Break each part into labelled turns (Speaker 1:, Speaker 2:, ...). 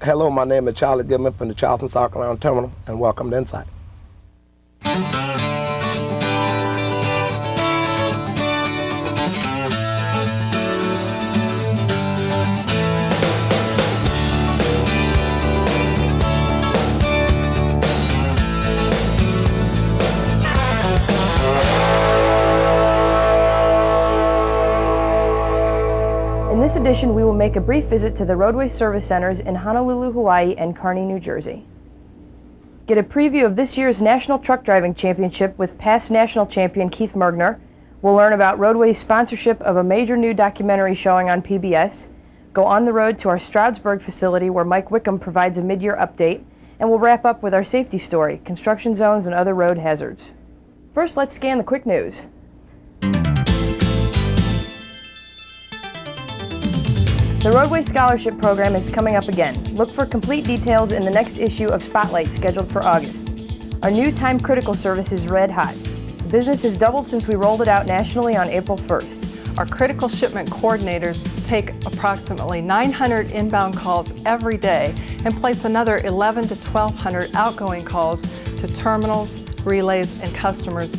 Speaker 1: Hello, my name is Charlie Goodman from the Charleston South Carolina Terminal, and welcome to Insight.
Speaker 2: In this edition, we will make a brief visit to the roadway service centers in Honolulu, Hawaii and Kearney, New Jersey. Get a preview of this year's National Truck Driving Championship with past national champion Keith Mergner. We'll learn about Roadway's sponsorship of a major new documentary showing on PBS, go on the road to our Stroudsburg facility where Mike Wickham provides a mid-year update, and we'll wrap up with our safety story, construction zones and other road hazards. First, let's scan the quick news. The Roadway Scholarship Program is coming up again. Look for complete details in the next issue of Spotlight scheduled for August. Our new time-critical service is red hot. The business has doubled since we rolled it out nationally on April 1st.
Speaker 3: Our critical shipment coordinators take approximately 900 inbound calls every day and place another 1,100 to 1,200 outgoing calls to terminals, relays, and customers.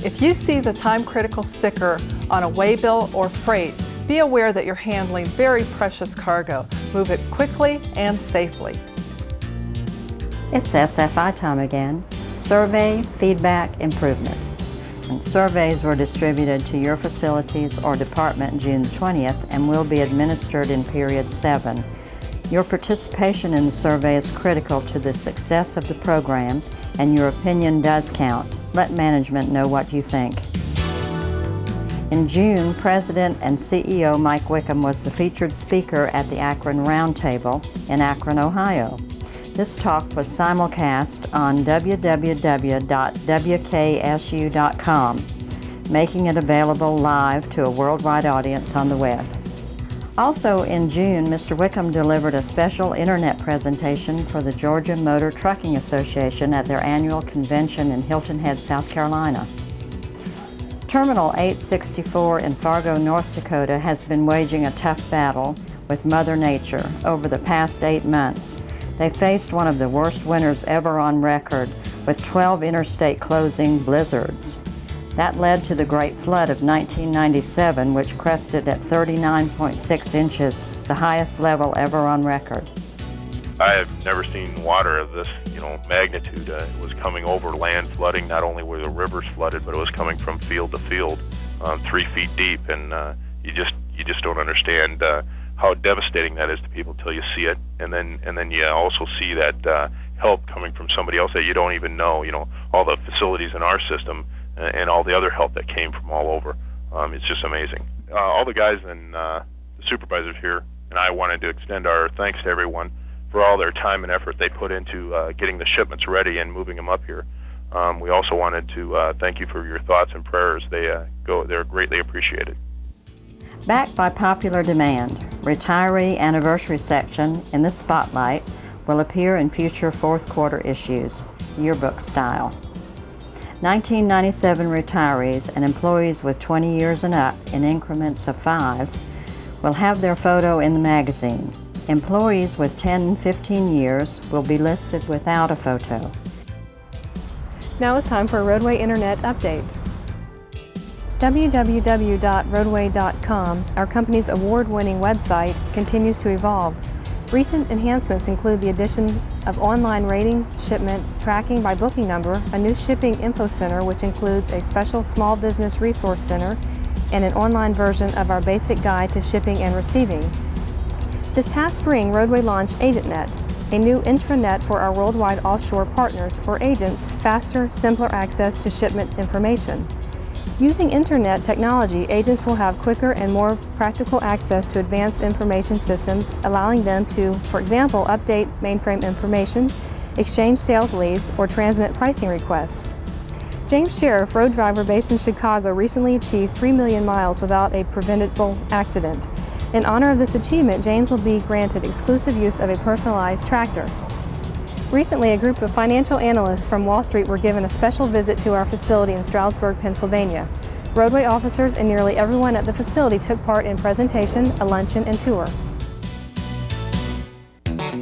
Speaker 3: If you see the time-critical sticker on a waybill or freight, be aware that you're handling very precious cargo. Move it quickly and safely.
Speaker 4: It's SFI time again. Survey, feedback, improvement. And surveys were distributed to your facilities or department June 20th and will be administered in period 7. Your participation in the survey is critical to the success of the program, and your opinion does count. Let management know what you think. In June, President and CEO Mike Wickham was the featured speaker at the Akron Roundtable in Akron, Ohio. This talk was simulcast on www.wksu.com, making it available live to a worldwide audience on the web. Also in June, Mr. Wickham delivered a special internet presentation for the Georgia Motor Trucking Association at their annual convention in Hilton Head, South Carolina. Terminal 864 in Fargo, North Dakota has been waging a tough battle with Mother Nature over the past 8 months. They faced one of the worst winters ever on record, with 12 interstate closing blizzards. That led to the Great Flood of 1997, which crested at 39.6 inches, the highest level ever on record.
Speaker 5: I have never seen water of this, magnitude. It was coming over land flooding. Not only were the rivers flooded, but it was coming from field to field, 3 feet deep. And you just don't understand how devastating that is to people until you see it. And then you also see that help coming from somebody else that you don't even know. All the facilities in our system and all the other help that came from all over. It's just amazing. All the guys and the supervisors here and I wanted to extend our thanks to everyone for all their time and effort they put into getting the shipments ready and moving them up here. We also wanted to thank you for your thoughts and prayers. They're greatly appreciated.
Speaker 4: Backed by popular demand, Retiree Anniversary section in the Spotlight will appear in future fourth quarter issues, yearbook style. 1997 retirees and employees with 20 years and up in increments of 5 will have their photo in the magazine. Employees with 10 and 15 years will be listed without a photo.
Speaker 6: Now it's time for a Roadway Internet update. www.roadway.com, our company's award-winning website, continues to evolve. Recent enhancements include the addition of online rating, shipment, tracking by booking number, a new shipping info center which includes a special small business resource center, and an online version of our basic guide to shipping and receiving. This past spring, Roadway launched AgentNet, a new intranet for our worldwide offshore partners or agents, faster, simpler access to shipment information. Using internet technology, agents will have quicker and more practical access to advanced information systems, allowing them to, for example, update mainframe information, exchange sales leads, or transmit pricing requests. James Sheriff, road driver based in Chicago, recently achieved 3 million miles without a preventable accident. In honor of this achievement, James will be granted exclusive use of a personalized tractor. Recently, a group of financial analysts from Wall Street were given a special visit to our facility in Stroudsburg, Pennsylvania. Roadway officers and nearly everyone at the facility took part in presentation, a luncheon, and tour.
Speaker 7: Hello,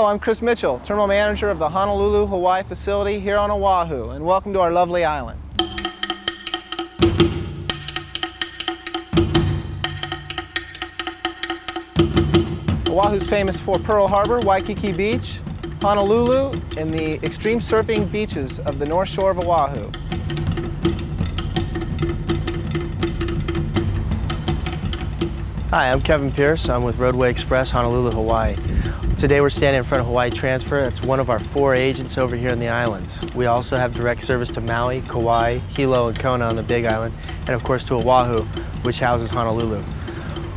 Speaker 7: I'm Chris Mitchell, Terminal Manager of the Honolulu, Hawaii facility here on Oahu, and welcome to our lovely island. Oahu's famous for Pearl Harbor, Waikiki Beach, Honolulu, and the extreme surfing beaches of the north shore of Oahu.
Speaker 8: Hi, I'm Kevin Pierce. I'm with Roadway Express, Honolulu, Hawaii. Today we're standing in front of Hawaii Transfer. That's one of our 4 agents over here in the islands. We also have direct service to Maui, Kauai, Hilo, and Kona on the Big Island, and of course to Oahu, which houses Honolulu.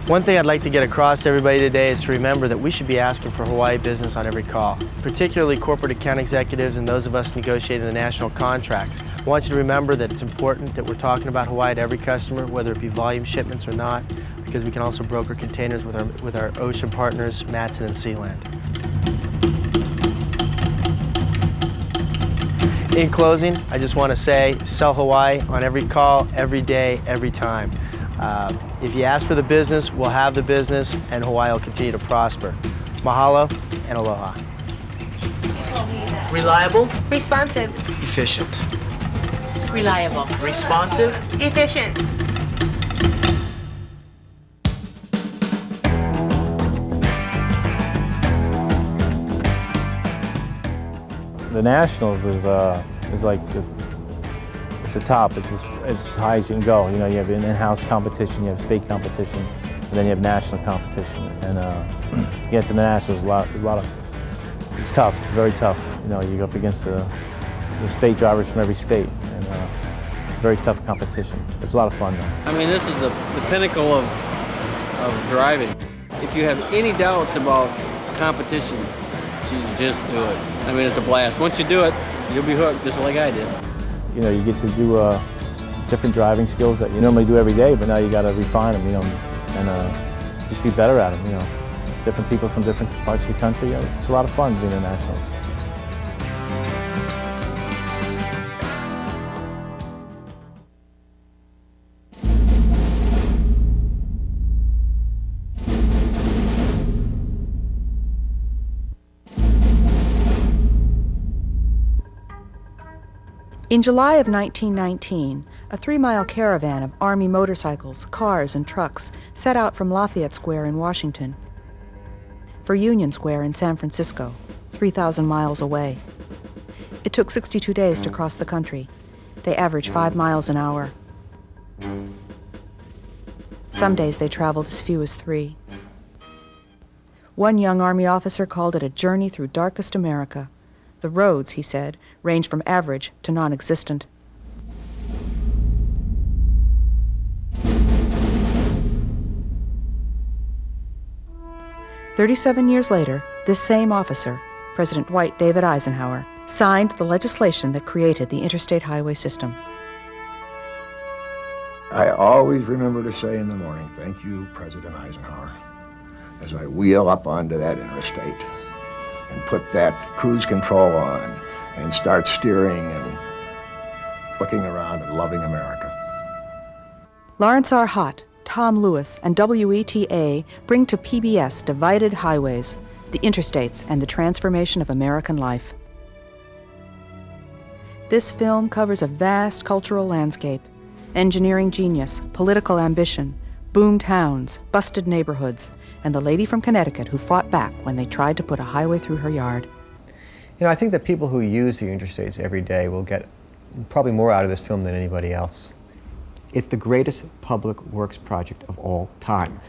Speaker 8: One thing I'd like to get across to everybody today is to remember that we should be asking for Hawaii business on every call, particularly corporate account executives and those of us negotiating the national contracts. I want you to remember that it's important that we're talking about Hawaii to every customer, whether it be volume shipments or not, because we can also broker containers with our ocean partners, Matson and Sealand. In closing, I just want to say, sell Hawaii on every call, every day, every time. If you ask for the business, we'll have the business, and Hawaii will continue to prosper. Mahalo and aloha.
Speaker 9: Reliable.
Speaker 10: Responsive.
Speaker 9: Efficient.
Speaker 10: Reliable.
Speaker 9: Responsive.
Speaker 10: Efficient.
Speaker 11: The Nationals is like it's the top. It's as high as you can go. You know, you have an in-house competition, you have state competition, and then you have national competition. And you get to the Nationals, there's a lot of. It's tough. It's very tough. You know, you go up against the state drivers from every state, and very tough competition. It's a lot of fun, though.
Speaker 12: I mean, this is the pinnacle of driving. If you have any doubts about competition, just do it. I mean, it's a blast. Once you do it, you'll be hooked just like I did.
Speaker 11: You know, you get to do different driving skills that you normally do every day, but now you got to refine them, you know, and just be better at them, you know. Different people from different parts of the country. You know, it's a lot of fun being in Nationals.
Speaker 13: In July of 1919, a 3-mile caravan of Army motorcycles, cars, and trucks set out from Lafayette Square in Washington for Union Square in San Francisco, 3,000 miles away. It took 62 days to cross the country. They averaged 5 miles an hour. Some days they traveled as few as 3. One young Army officer called it a journey through darkest America. The roads, he said, range from average to non-existent. "37 years later, this same officer, President Dwight David Eisenhower, signed the legislation that created the interstate highway system.
Speaker 14: I always remember to say in the morning, "Thank you, President Eisenhower," as I wheel up onto that interstate and put that cruise control on and start steering and looking around and loving America.
Speaker 13: Lawrence R. Hott, Tom Lewis, and WETA bring to PBS Divided Highways, the Interstates, and the Transformation of American Life. This film covers a vast cultural landscape, engineering genius, political ambition, boom towns, busted neighborhoods, and the lady from Connecticut who fought back when they tried to put a highway through her yard.
Speaker 15: You know, I think that people who use the interstates every day will get probably more out of this film than anybody else. It's the greatest public works project of all time.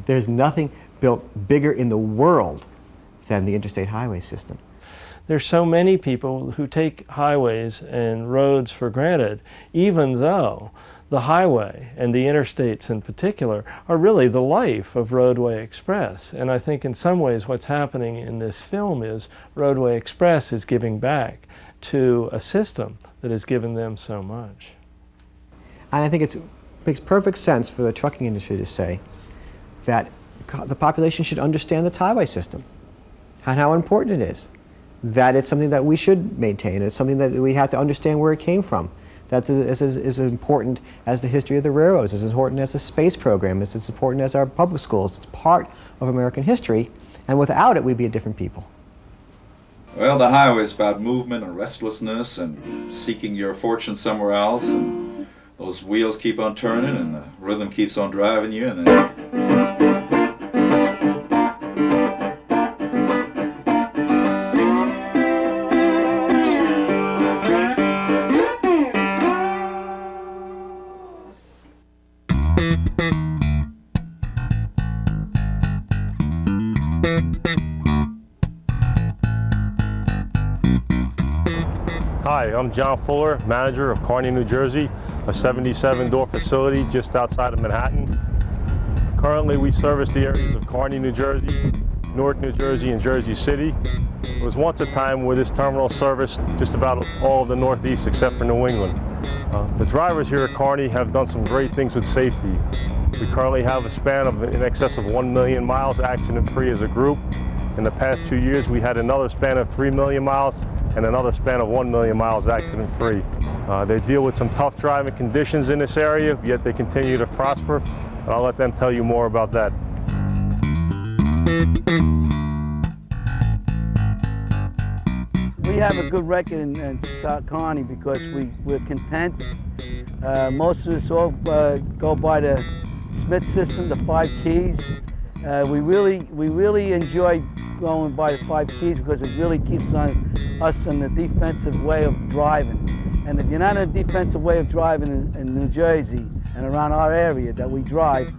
Speaker 15: There's nothing built bigger in the world than the interstate highway system.
Speaker 16: There's so many people who take highways and roads for granted, even though the highway and the interstates in particular are really the life of Roadway Express. And I think in some ways what's happening in this film is Roadway Express is giving back to a system that has given them so much.
Speaker 15: And I think it makes perfect sense for the trucking industry to say that the population should understand the highway system and how important it is. that it's something that we should maintain. It's something that we have to understand where it came from. That's as important as the history of the railroads, as important as the space program, as important as our public schools. It's part of American history, and without it, we'd be a different people.
Speaker 9: Well, the highway is about movement and restlessness and seeking your fortune somewhere else, and those wheels keep on turning and the rhythm keeps on driving you, and then
Speaker 17: Hi, I'm John Fuller, manager of Kearney, New Jersey, a 77-door facility just outside of Manhattan. Currently, we service the areas of Kearney, New Jersey, Newark, New Jersey, and Jersey City. There was once a time where this terminal serviced just about all of the Northeast except for New England. The drivers here at Kearney have done some great things with safety. We currently have a span of in excess of 1 million miles accident-free as a group. In the past 2 years, we had another span of 3 million miles and another span of 1 million miles accident-free. They deal with some tough driving conditions in this area, yet they continue to prosper, and I'll let them tell you more about that.
Speaker 18: We have a good record in South Kearney because we're content. Most of us all go by the Smith system, the 5 keys. We really enjoy going by the 5 keys because it really keeps us in the defensive way of driving. And if you're not in a defensive way of driving in New Jersey and around our area that we drive,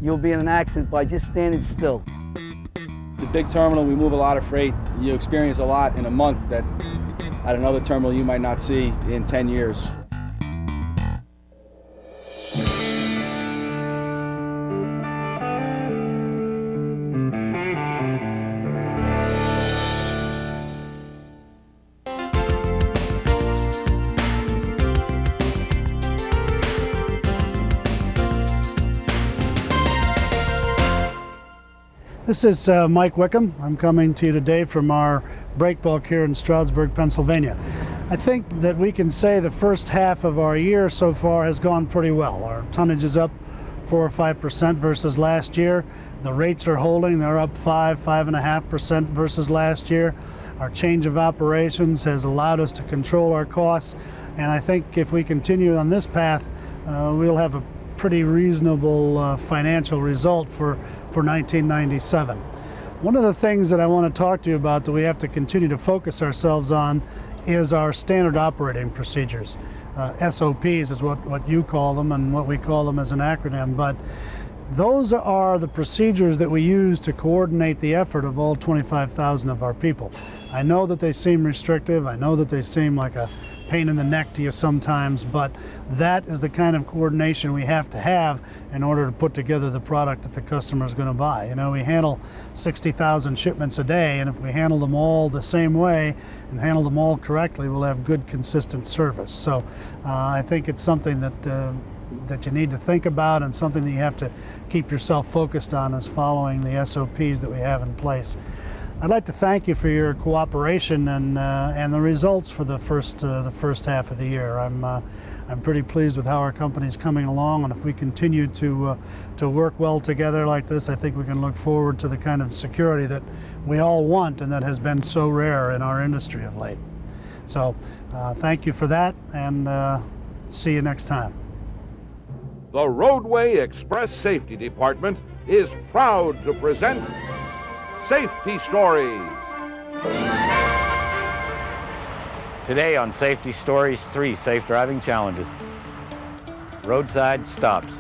Speaker 18: you'll be in an accident by just standing still.
Speaker 19: It's a big terminal, we move a lot of freight. You experience a lot in a month that at another terminal you might not see in 10 years.
Speaker 20: This is Mike Wickham. I'm coming to you today from our break bulk here in Stroudsburg, Pennsylvania. I think that we can say the first half of our year so far has gone pretty well. Our tonnage is up 4 or 5% versus last year. The rates are holding. They're up 5.5% versus last year. Our change of operations has allowed us to control our costs, and I think if we continue on this path, we'll have a pretty reasonable financial result for 1997. One of the things that I want to talk to you about that we have to continue to focus ourselves on is our standard operating procedures. SOPs is what you call them and what we call them as an acronym, but those are the procedures that we use to coordinate the effort of all 25,000 of our people. I know that they seem restrictive, I know that they seem like a pain in the neck to you sometimes, but that is the kind of coordination we have to have in order to put together the product that the customer is going to buy. You know, we handle 60,000 shipments a day, and if we handle them all the same way and handle them all correctly, we'll have good, consistent service. So I think it's something that you need to think about and something that you have to keep yourself focused on is following the SOPs that we have in place. I'd like to thank you for your cooperation and the results for the first half of the year. I'm pretty pleased with how our company's coming along, and if we continue to work well together like this, I think we can look forward to the kind of security that we all want and that has been so rare in our industry of late. So thank you for that, and see you next time.
Speaker 21: The Roadway Express Safety Department is proud to present Safety Stories.
Speaker 22: Today on Safety Stories, 3 safe driving challenges. Roadside stops.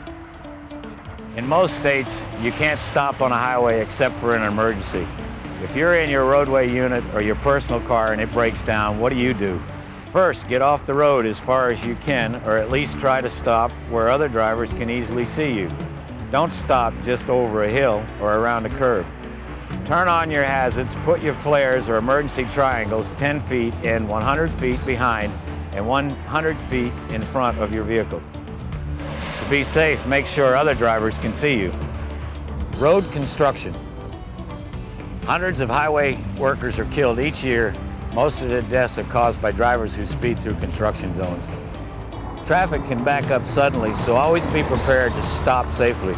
Speaker 22: In most states, you can't stop on a highway except for an emergency. If you're in your roadway unit or your personal car and it breaks down, what do? First, get off the road as far as you can, or at least try to stop where other drivers can easily see you. Don't stop just over a hill or around a curb. Turn on your hazards, put your flares or emergency triangles 10 feet in, 100 feet behind, and 100 feet in front of your vehicle. To be safe, make sure other drivers can see you. Road construction. Hundreds of highway workers are killed each year. Most of the deaths are caused by drivers who speed through construction zones. Traffic can back up suddenly, so always be prepared to stop safely.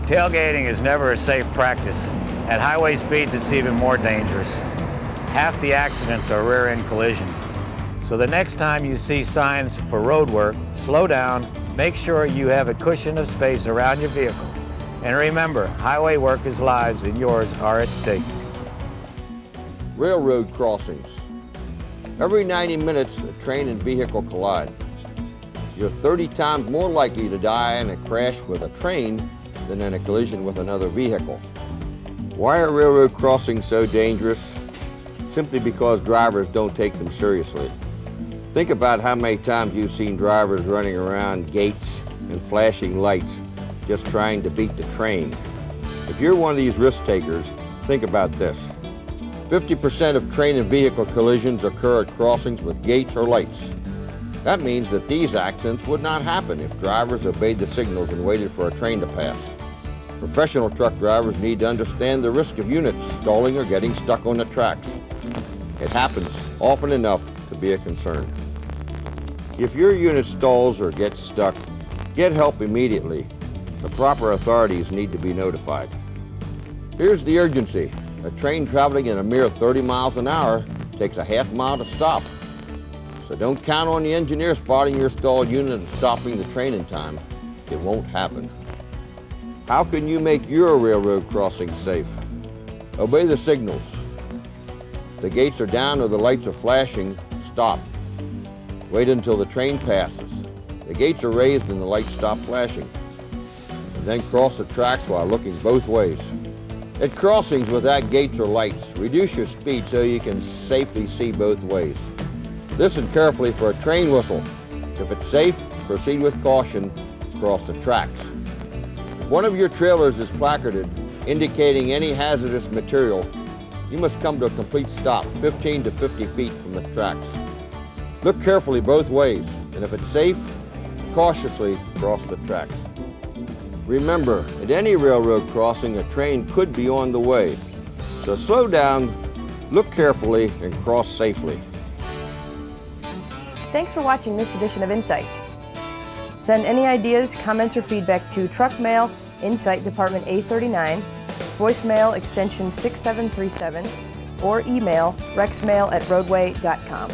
Speaker 22: Tailgating is never a safe practice. At highway speeds, it's even more dangerous. Half the accidents are rear-end collisions. So the next time you see signs for road work, slow down, make sure you have a cushion of space around your vehicle. And remember, highway workers' lives and yours are at stake.
Speaker 1: Railroad crossings. Every 90 minutes, a train and vehicle collide. You're 30 times more likely to die in a crash with a train than in a collision with another vehicle. Why are railroad crossings so dangerous? Simply because drivers don't take them seriously. Think about how many times you've seen drivers running around gates and flashing lights just trying to beat the train. If you're one of these risk takers, think about this. 50% of train and vehicle collisions occur at crossings with gates or lights. That means that these accidents would not happen if drivers obeyed the signals and waited for a train to pass. Professional truck drivers need to understand the risk of units stalling or getting stuck on the tracks. It happens often enough to be a concern. If your unit stalls or gets stuck, get help immediately. The proper authorities need to be notified. Here's the urgency. A train traveling at a mere 30 miles an hour takes a half mile to stop. So don't count on the engineer spotting your stalled unit and stopping the train in time. It won't happen. How can you make your railroad crossing safe? Obey the signals. The gates are down or the lights are flashing, stop. Wait until the train passes. The gates are raised and the lights stop flashing. And then cross the tracks while looking both ways. At crossings without gates or lights, reduce your speed so you can safely see both ways. Listen carefully for a train whistle. If it's safe, proceed with caution, cross the tracks. If one of your trailers is placarded indicating any hazardous material, you must come to a complete stop 15 to 50 feet from the tracks. Look carefully both ways, and if it's safe, cautiously cross the tracks. Remember, at any railroad crossing, a train could be on the way. So slow down, look carefully, and cross safely.
Speaker 2: Thanks for watching this edition of Insight. Send any ideas, comments, or feedback to Truck Mail, Insight Department A39, voicemail extension 6737, or email rexmail@roadway.com.